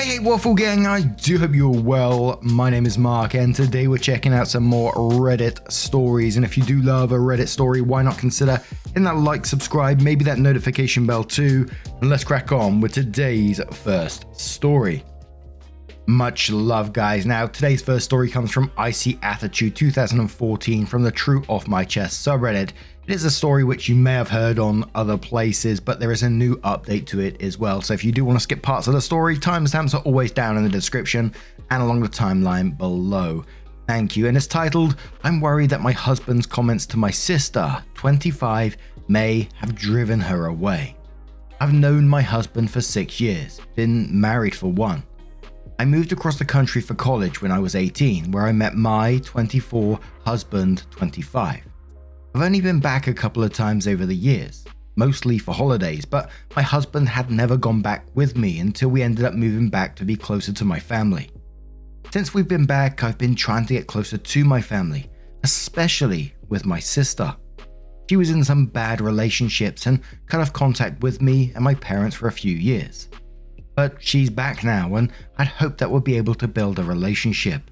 Hey Waffle Gang, I do hope you're well. My name is Mark and today we're checking out some more Reddit stories, and if you do love a Reddit story, why not consider hitting that like, subscribe, maybe that notification bell too, and let's crack on with today's first story. Much love guys. Now today's first story comes from Icy Attitude 2014 from the True Off My Chest subreddit. It is a story which you may have heard on other places, but there is a new update to it as well. So if you do want to skip parts of the story, timestamps are always down in the description and along the timeline below. Thank you. And it's titled, I'm worried that my husband's comments to my sister, 25, may have driven her away. I've known my husband for 6 years, been married for 1. I moved across the country for college when I was 18, where I met my 24 husband, 25. I've only been back a couple of times over the years, mostly for holidays, but my husband had never gone back with me until we ended up moving back to be closer to my family. Since we've been back, I've been trying to get closer to my family, especially with my sister. She was in some bad relationships and cut off contact with me and my parents for a few years. But she's back now and I'd hoped that we'd be able to build a relationship.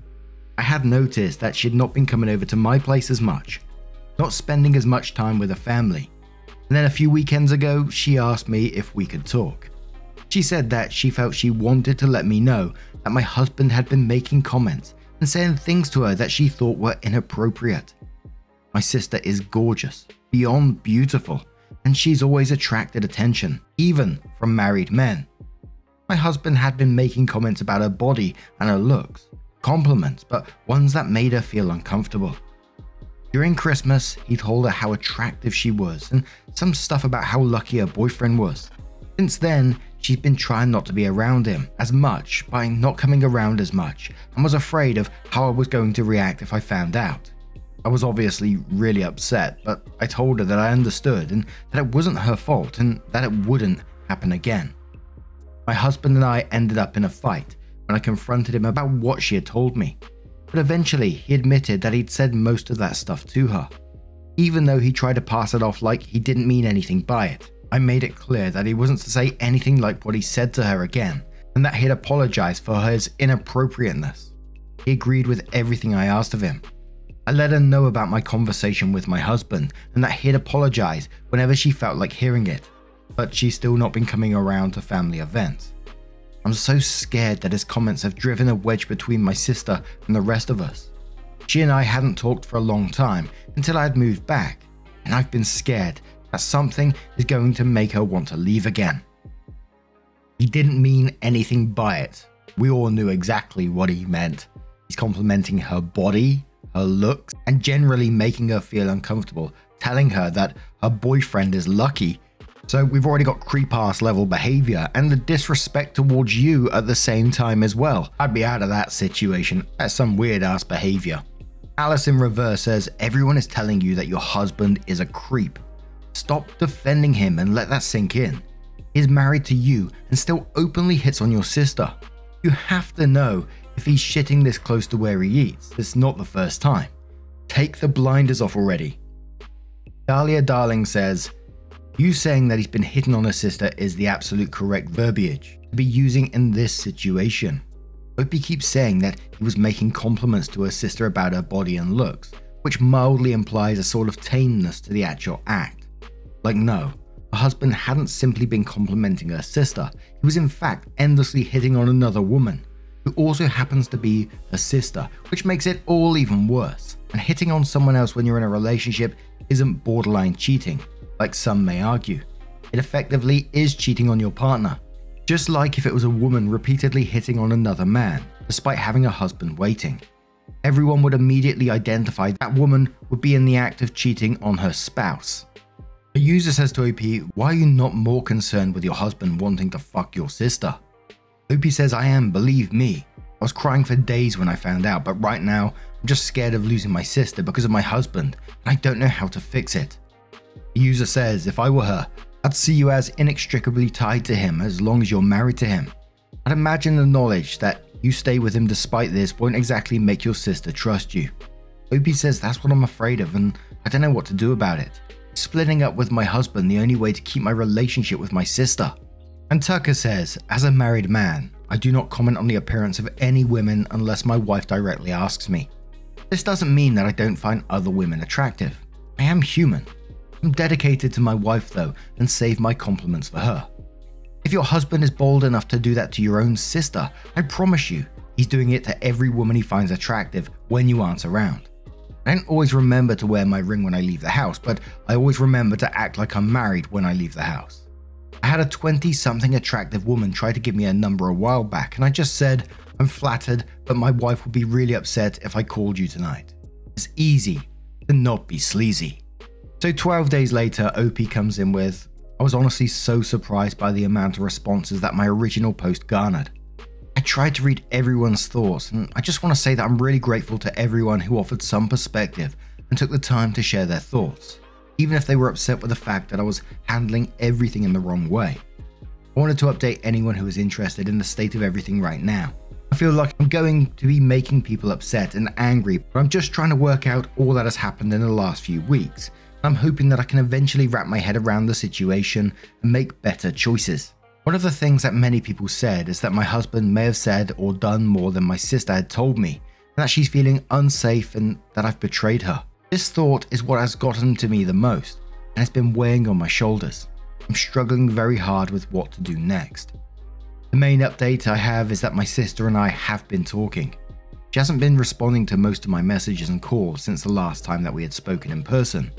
I had noticed that she'd not been coming over to my place as much, not spending as much time with her family. And then a few weekends ago, she asked me if we could talk. She said that she felt she wanted to let me know that my husband had been making comments and saying things to her that she thought were inappropriate. My sister is gorgeous, beyond beautiful, and she's always attracted attention, even from married men. My husband had been making comments about her body and her looks, compliments, but ones that made her feel uncomfortable. During Christmas, he told her how attractive she was and some stuff about how lucky her boyfriend was. Since then, she's been trying not to be around him as much by not coming around as much and was afraid of how I was going to react if I found out. I was obviously really upset, but I told her that I understood and that it wasn't her fault and that it wouldn't happen again. My husband and I ended up in a fight when I confronted him about what she had told me. But eventually, he admitted that he'd said most of that stuff to her, even though he tried to pass it off like he didn't mean anything by it. I made it clear that he wasn't to say anything like what he said to her again, and that he'd apologize for his inappropriateness. He agreed with everything I asked of him. I let her know about my conversation with my husband and that he'd apologize whenever she felt like hearing it, but she's still not been coming around to family events. I'm so scared that his comments have driven a wedge between my sister and the rest of us. She and I hadn't talked for a long time until I had moved back, and I've been scared that something is going to make her want to leave again. He didn't mean anything by it. We all knew exactly what he meant. He's complimenting her body, her looks, and generally making her feel uncomfortable, telling her that her boyfriend is lucky. So we've already got creep-ass level behavior and the disrespect towards you at the same time as well. I'd be out of that situation. That's some weird-ass behavior. Alice in Reverse says, everyone is telling you that your husband is a creep. Stop defending him and let that sink in. He's married to you and still openly hits on your sister. You have to know if he's shitting this close to where he eats. It's not the first time. Take the blinders off already. Dahlia Darling says, you saying that he's been hitting on her sister is the absolute correct verbiage to be using in this situation. Opie keeps saying that he was making compliments to her sister about her body and looks, which mildly implies a sort of tameness to the actual act. Like no, her husband hadn't simply been complimenting her sister, he was in fact endlessly hitting on another woman, who also happens to be her sister, which makes it all even worse. And hitting on someone else when you're in a relationship isn't borderline cheating, like some may argue. It effectively is cheating on your partner, just like if it was a woman repeatedly hitting on another man, despite having a husband waiting. Everyone would immediately identify that woman would be in the act of cheating on her spouse. A user says to OP, why are you not more concerned with your husband wanting to fuck your sister? OP says, I am, believe me. I was crying for days when I found out, but right now I'm just scared of losing my sister because of my husband, and I don't know how to fix it. The user says, if I were her, I'd see you as inextricably tied to him as long as you're married to him. I'd imagine the knowledge that you stay with him despite this won't exactly make your sister trust you. Opie says that's what I'm afraid of and I don't know what to do about it. Splitting up with my husband the only way to keep my relationship with my sister. And Tucker says, as a married man, I I do not comment on the appearance of any women unless my wife directly asks me. This doesn't mean that I don't find other women attractive. I am human. I'm dedicated to my wife though, and save my compliments for her. If your husband is bold enough to do that to your own sister, I promise you, he's doing it to every woman he finds attractive when you aren't around. I don't always remember to wear my ring when I leave the house, but I always remember to act like I'm married when I leave the house. I had a 20-something attractive woman try to give me a number a while back, and I just said, I'm flattered, but my wife would be really upset if I called you tonight. It's easy to not be sleazy. So 12 days later, OP comes in with, I was honestly so surprised by the amount of responses that my original post garnered. I tried to read everyone's thoughts, and I just want to say that I'm really grateful to everyone who offered some perspective and took the time to share their thoughts, even if they were upset with the fact that I was handling everything in the wrong way. I wanted to update anyone who is interested in the state of everything right now. I feel like I'm going to be making people upset and angry, but I'm just trying to work out all that has happened in the last few weeks. I'm hoping that I can eventually wrap my head around the situation and make better choices. One of the things that many people said is that my husband may have said or done more than my sister had told me, and that she's feeling unsafe and that I've betrayed her. This thought is what has gotten to me the most, and it's been weighing on my shoulders. I'm struggling very hard with what to do next. The main update I have is that my sister and I have been talking. She hasn't been responding to most of my messages and calls since the last time that we had spoken in person,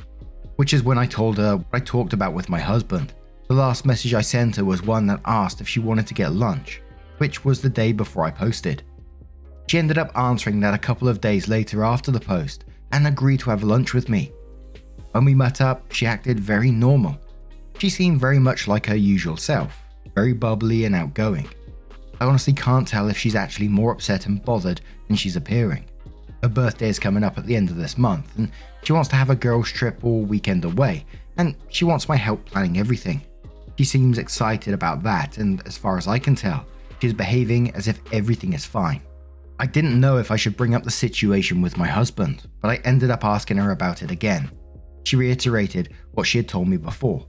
which is when I told her what I talked about with my husband. The last message I sent her was one that asked if she wanted to get lunch, which was the day before I posted. She ended up answering that a couple of days later after the post and agreed to have lunch with me. When we met up, she acted very normal. She seemed very much like her usual self, very bubbly and outgoing. I honestly can't tell if she's actually more upset and bothered than she's appearing. Her birthday is coming up at the end of this month, and she wants to have a girls' trip all weekend away, and she wants my help planning everything. She seems excited about that, and as far as I can tell, she's behaving as if everything is fine. I didn't know if I should bring up the situation with my husband, but I ended up asking her about it again. She reiterated what she had told me before.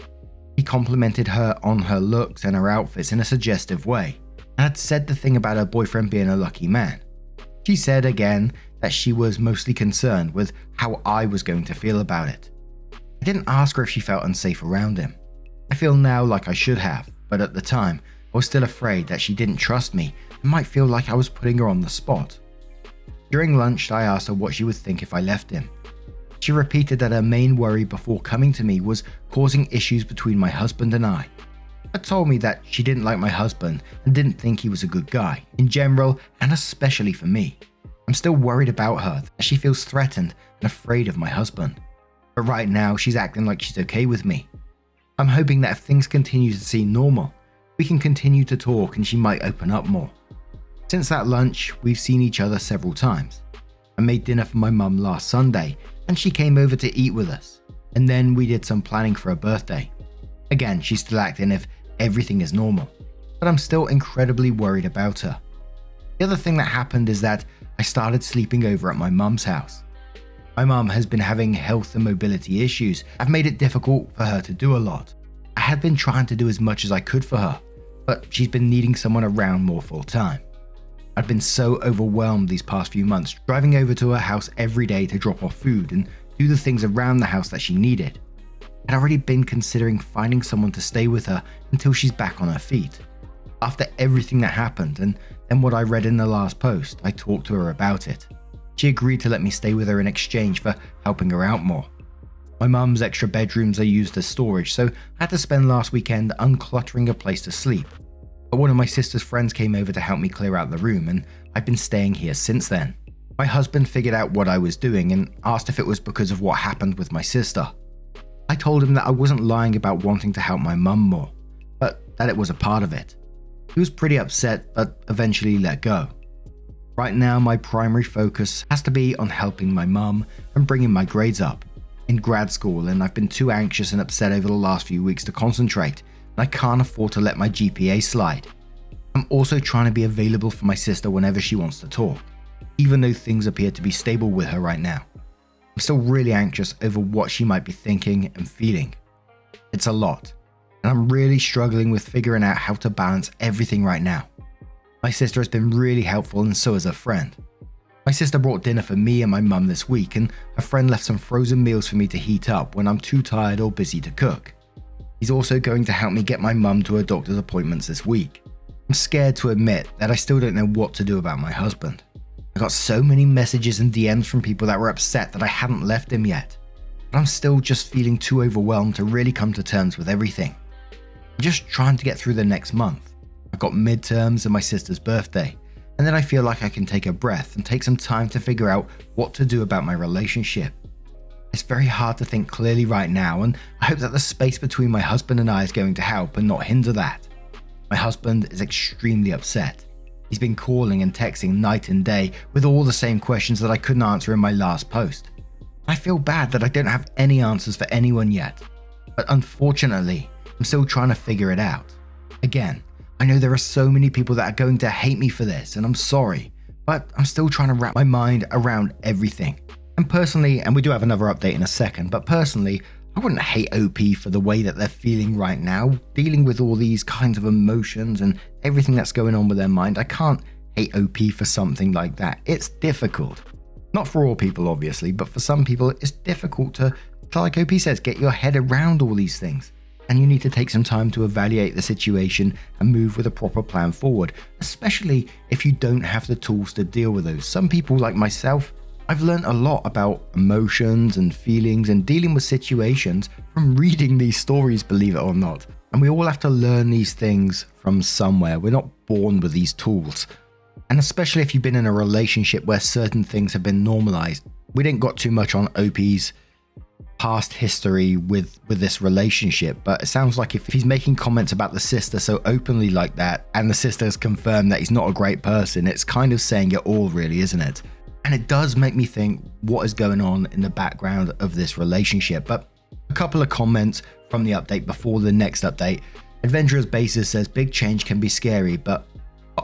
He complimented her on her looks and her outfits in a suggestive way, and had said the thing about her boyfriend being a lucky man. She said again that she was mostly concerned with how I was going to feel about it. I didn't ask her if she felt unsafe around him. I feel now like I should have, but at the time, I was still afraid that she didn't trust me and might feel like I was putting her on the spot. During lunch, I asked her what she would think if I left him. She repeated that her main worry before coming to me was causing issues between my husband and I. But told me that she didn't like my husband and didn't think he was a good guy, in general and especially for me. I'm still worried about her, that she feels threatened and afraid of my husband. But right now, she's acting like she's okay with me. I'm hoping that if things continue to seem normal, we can continue to talk and she might open up more. Since that lunch, we've seen each other several times. I made dinner for my mum last Sunday and she came over to eat with us, and then we did some planning for her birthday. Again, she's still acting if everything is normal, but I'm still incredibly worried about her. The other thing that happened is that I started sleeping over at my mum's house. My mum has been having health and mobility issues. I've made it difficult for her to do a lot. I had been trying to do as much as I could for her, but she's been needing someone around more full time. I'd been so overwhelmed these past few months, driving over to her house every day to drop off food and do the things around the house that she needed. I'd already been considering finding someone to stay with her until she's back on her feet. After everything that happened and then what I read in the last post, I talked to her about it. She agreed to let me stay with her in exchange for helping her out more. My mum's extra bedrooms are used as storage, so I had to spend last weekend uncluttering a place to sleep. But one of my sister's friends came over to help me clear out the room, and I've been staying here since then. My husband figured out what I was doing and asked if it was because of what happened with my sister. I told him that I wasn't lying about wanting to help my mum more, but that it was a part of it. He was pretty upset, but eventually let go. Right now, my primary focus has to be on helping my mum and bringing my grades up in grad school, and I've been too anxious and upset over the last few weeks to concentrate, and I can't afford to let my GPA slide. I'm also trying to be available for my sister whenever she wants to talk, even though things appear to be stable with her right now. I'm still really anxious over what she might be thinking and feeling. It's a lot, and I'm really struggling with figuring out how to balance everything right now. My sister has been really helpful and so has her friend. My sister brought dinner for me and my mum this week, and her friend left some frozen meals for me to heat up when I'm too tired or busy to cook. He's also going to help me get my mum to her doctor's appointments this week. I'm scared to admit that I still don't know what to do about my husband. I got so many messages and DMs from people that were upset that I hadn't left him yet, but I'm still just feeling too overwhelmed to really come to terms with everything. I'm just trying to get through the next month. I've got midterms and my sister's birthday, and then I feel like I can take a breath and take some time to figure out what to do about my relationship. It's very hard to think clearly right now, and I hope that the space between my husband and I is going to help and not hinder that. My husband is extremely upset. He's been calling and texting night and day with all the same questions that I couldn't answer in my last post. I feel bad that I don't have any answers for anyone yet, but unfortunately, I'm still trying to figure it out. Again, I know there are so many people that are going to hate me for this, and I'm sorry, but I'm still trying to wrap my mind around everything. And personally, and we do have another update in a second, but personally, I wouldn't hate OP for the way that they're feeling right now, dealing with all these kinds of emotions and everything that's going on with their mind. I can't hate OP for something like that. It's difficult. Not for all people, obviously, but for some people, it's difficult to, like OP says, get your head around all these things. And you need to take some time to evaluate the situation and move with a proper plan forward, especially if you don't have the tools to deal with those. Some people, like myself, I've learned a lot about emotions and feelings and dealing with situations from reading these stories, believe it or not. And we all have to learn these things from somewhere. We're not born with these tools. And especially if you've been in a relationship where certain things have been normalized. We didn't got too much on OP's past history with this relationship, but it sounds like if he's making comments about the sister so openly like that, and the sister has confirmed that he's not a great person, it's kind of saying it all, really, isn't it? And it does make me think what is going on in the background of this relationship. But a couple of comments from the update before the next update. Adventurer's Basis says big change can be scary, but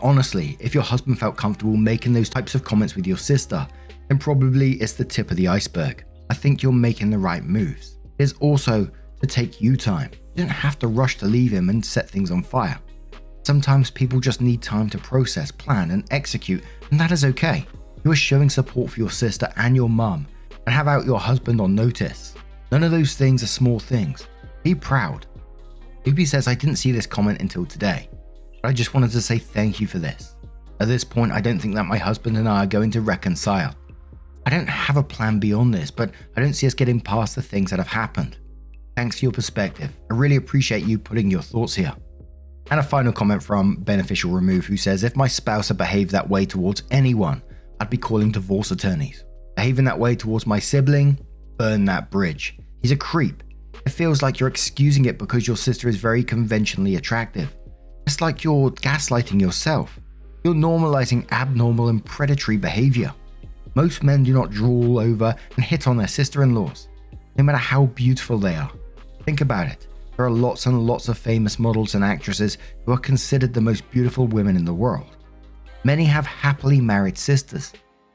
honestly, if your husband felt comfortable making those types of comments with your sister, then probably it's the tip of the iceberg. I think you're making the right moves. It's also to take you time. You don't have to rush to leave him and set things on fire. Sometimes people just need time to process, plan, and execute, and that is okay. You are showing support for your sister and your mum, and have out your husband on notice. None of those things are small things. Be proud. Ubi says, I didn't see this comment until today, but I just wanted to say thank you for this. At this point, I don't think that my husband and I are going to reconcile. I don't have a plan beyond this, but I don't see us getting past the things that have happened. Thanks for your perspective. I really appreciate you putting your thoughts here. And a final comment from Beneficial Remove, who says, if my spouse had behaved that way towards anyone, I'd be calling divorce attorneys. Behaving that way towards my sibling, burn that bridge. He's a creep. It feels like you're excusing it because your sister is very conventionally attractive. It's like you're gaslighting yourself. You're normalizing abnormal and predatory behavior. Most men do not drool over and hit on their sister-in-laws, no matter how beautiful they are. Think about it. There are lots and lots of famous models and actresses who are considered the most beautiful women in the world. Many have happily married sisters.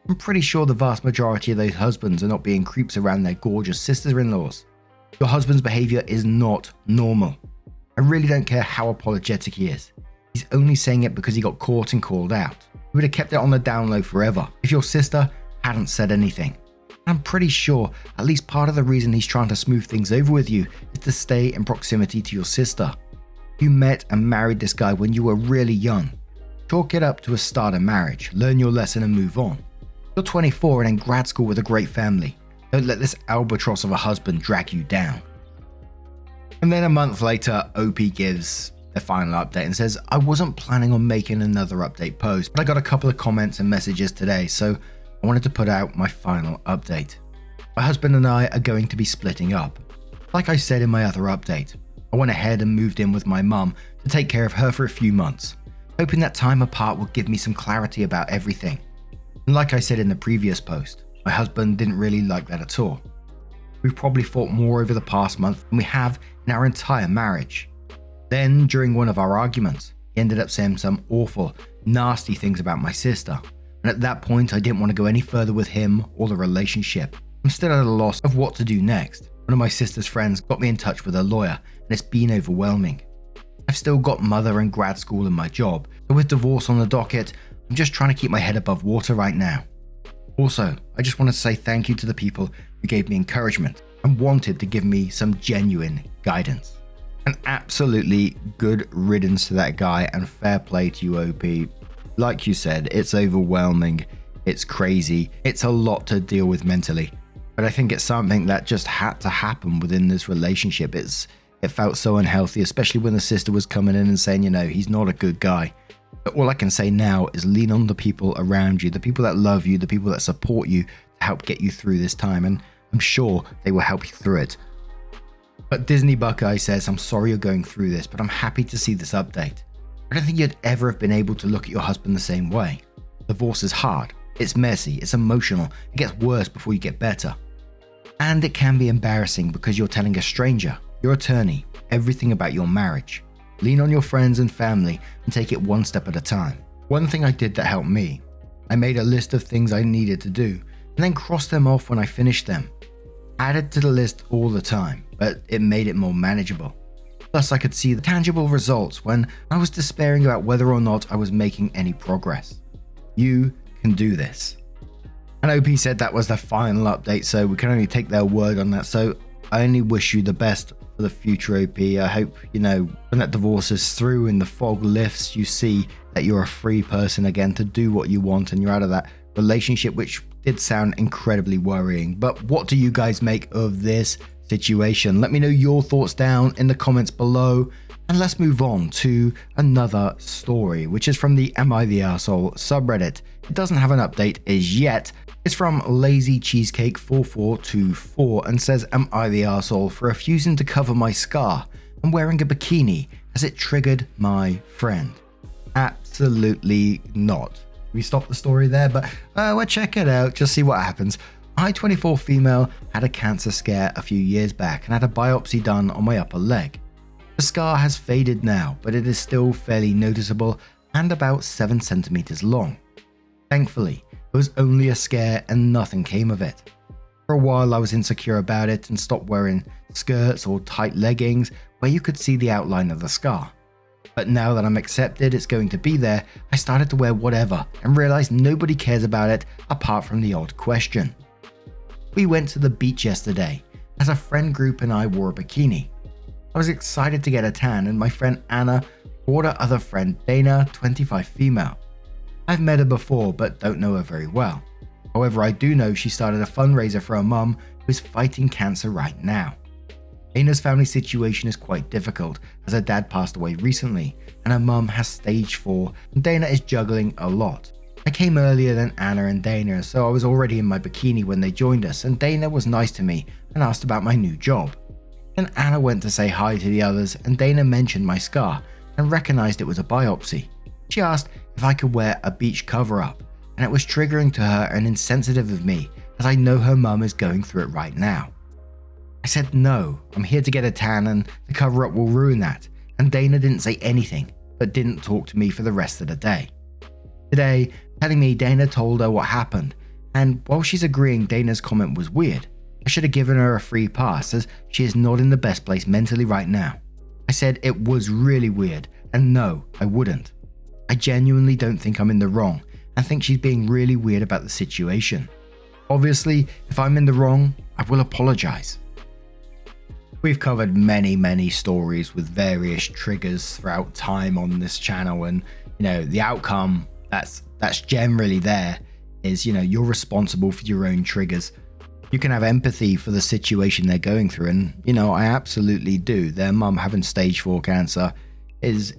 I'm pretty sure the vast majority of those husbands are not being creeps around their gorgeous sister-in-laws. Your husband's behavior is not normal. I really don't care how apologetic he is. He's only saying it because he got caught and called out. He would have kept it on the down low forever if your sister hadn't said anything. I'm pretty sure at least part of the reason he's trying to smooth things over with you is to stay in proximity to your sister. You met and married this guy when you were really young. Chalk it up to a start of marriage, learn your lesson and move on. You're 24 and in grad school with a great family. Don't let this albatross of a husband drag you down. And then a month later, OP gives the final update and says, I wasn't planning on making another update post, but I got a couple of comments and messages today, so I wanted to put out my final update. My husband and I are going to be splitting up. Like I said in my other update, I went ahead and moved in with my mum to take care of her for a few months, hoping that time apart would give me some clarity about everything. And like I said in the previous post, my husband didn't really like that at all. We've probably fought more over the past month than we have in our entire marriage. Then, during one of our arguments, he ended up saying some awful, nasty things about my sister. And at that point, I didn't want to go any further with him or the relationship. I'm still at a loss of what to do next. One of my sister's friends got me in touch with a lawyer, and it's been overwhelming. I've still got mother and grad school and my job, so with divorce on the docket, I'm just trying to keep my head above water right now. Also, I just wanted to say thank you to the people who gave me encouragement and wanted to give me some genuine guidance. An absolutely good riddance to that guy, and fair play to you, OP. Like you said, it's overwhelming, it's crazy, it's a lot to deal with mentally. But I think it's something that just had to happen within this relationship. It felt so unhealthy, especially when the sister was coming in and saying, you know, he's not a good guy. But all I can say now is lean on the people around you, the people that love you, the people that support you to help get you through this time. And I'm sure they will help you through it. But Disney Buckeye says, I'm sorry you're going through this, but I'm happy to see this update. I don't think you'd ever have been able to look at your husband the same way. Divorce is hard. It's messy. It's emotional. It gets worse before you get better. And it can be embarrassing because you're telling a stranger, your attorney, everything about your marriage. Lean on your friends and family and take it one step at a time. One thing I did that helped me, I made a list of things I needed to do and then crossed them off when I finished them. Added to the list all the time, but it made it more manageable. Plus, I could see the tangible results when I was despairing about whether or not I was making any progress. You can do this. And OP said that was the final update, so we can only take their word on that. So I only wish you the best for the future, OP. I hope, you know, when that divorce is through and the fog lifts, you see that you're a free person again to do what you want and you're out of that relationship, which did sound incredibly worrying. But what do you guys make of this situation? Let me know your thoughts down in the comments below. And let's move on to another story, which is from the Am I the Arsehole subreddit. It doesn't have an update as yet. It's from Lazy Cheesecake 4424 and says, Am I the arsehole for refusing to cover my scar and wearing a bikini as it triggered my friend? Absolutely not. We stopped the story there, but we'll check it out, just see what happens. I, 24 female, had a cancer scare a few years back and had a biopsy done on my upper leg. The scar has faded now, but it is still fairly noticeable and about 7 centimeters long. Thankfully, it was only a scare and nothing came of it. For a while I was insecure about it and stopped wearing skirts or tight leggings where you could see the outline of the scar. But now that I'm accepted it's going to be there, I started to wear whatever and realized nobody cares about it apart from the odd question. We went to the beach yesterday as a friend group and I wore a bikini. I was excited to get a tan and my friend Anna brought her other friend Dana, 25 female. I've met her before but don't know her very well. However, I do know she started a fundraiser for her mum who is fighting cancer right now. Dana's family situation is quite difficult as her dad passed away recently and her mum has stage 4 and Dana is juggling a lot. I came earlier than Anna and Dana, so I was already in my bikini when they joined us and Dana was nice to me and asked about my new job. Then Anna went to say hi to the others and Dana mentioned my scar and recognized it was a biopsy. She asked if I could wear a beach cover-up and it was triggering to her and insensitive of me as I know her mum is going through it right now. I said no, I'm here to get a tan and the cover-up will ruin that, and Dana didn't say anything but didn't talk to me for the rest of the day. Today, telling me Dana told her what happened, and while she's agreeing Dana's comment was weird, I should have given her a free pass as she is not in the best place mentally right now. I said it was really weird, and no, I wouldn't. I genuinely don't think I'm in the wrong and think she's being really weird about the situation. Obviously, if I'm in the wrong, I will apologize. We've covered many stories with various triggers throughout time on this channel, and you know the outcome that's generally there is, you know, you're responsible for your own triggers. You can have empathy for the situation they're going through, and you know I absolutely do. Their mum having stage 4 cancer is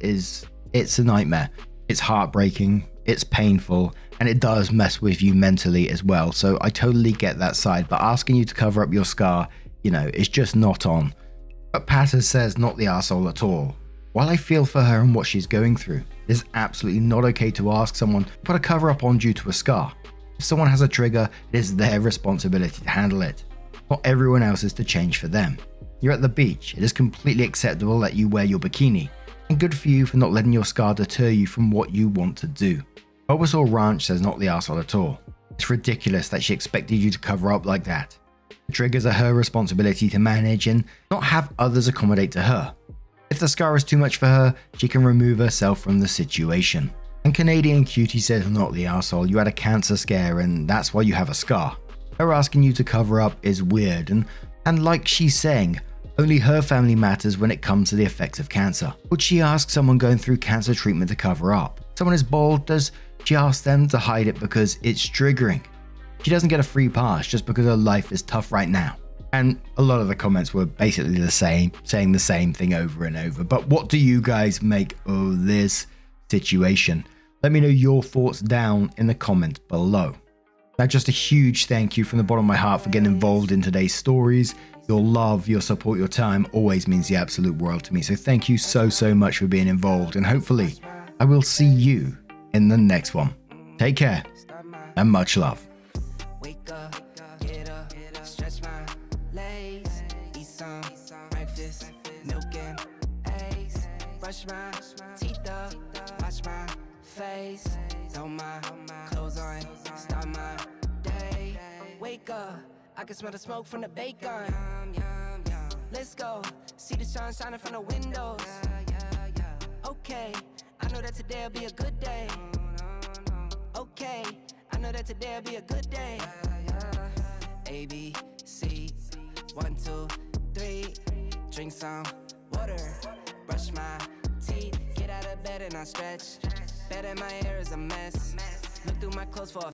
it's a nightmare. It's heartbreaking, it's painful, and it does mess with you mentally as well. So I totally get that side, but asking you to cover up your scar, you know, it's just not on. But Patters says not the arsehole at all. While I feel for her and what she's going through, it is absolutely not okay to ask someone to put a cover up on due to a scar. If someone has a trigger, it is their responsibility to handle it. Not everyone else is to change for them. You're at the beach, it is completely acceptable that you wear your bikini, and good for you for not letting your scar deter you from what you want to do. Bulbasaur Ranch says not the arsehole at all. It's ridiculous that she expected you to cover up like that. The triggers are her responsibility to manage and not have others accommodate to her. If the scar is too much for her, she can remove herself from the situation. And Canadian Cutie says, not the arsehole, you had a cancer scare and that's why you have a scar. Her asking you to cover up is weird, and like she's saying, only her family matters when it comes to the effects of cancer. Would she ask someone going through cancer treatment to cover up? Someone is bald, does she ask them to hide it because it's triggering? She doesn't get a free pass just because her life is tough right now. And a lot of the comments were basically the same, saying the same thing over and over. But what do you guys make of this situation? Let me know your thoughts down in the comments below. Now, just a huge thank you from the bottom of my heart for getting involved in today's stories. Your love, your support, your time always means the absolute world to me. So thank you so much for being involved. And hopefully I will see you in the next one. Take care and much love. Wake up, get up, stretch my legs, eat some breakfast, milk and eggs, brush my teeth up, wash my face, throw my clothes on, start my day. Wake up, I can smell the smoke from the bacon. Let's go, see the sun shining from the windows. Okay, I know that today'll be a good day. Okay, I know that today'll be a good day. A, B, C, 1, 2, 3. Drink some water, brush my teeth, get out of bed and I stretch. Bed in my hair is a mess. Look through my clothes for a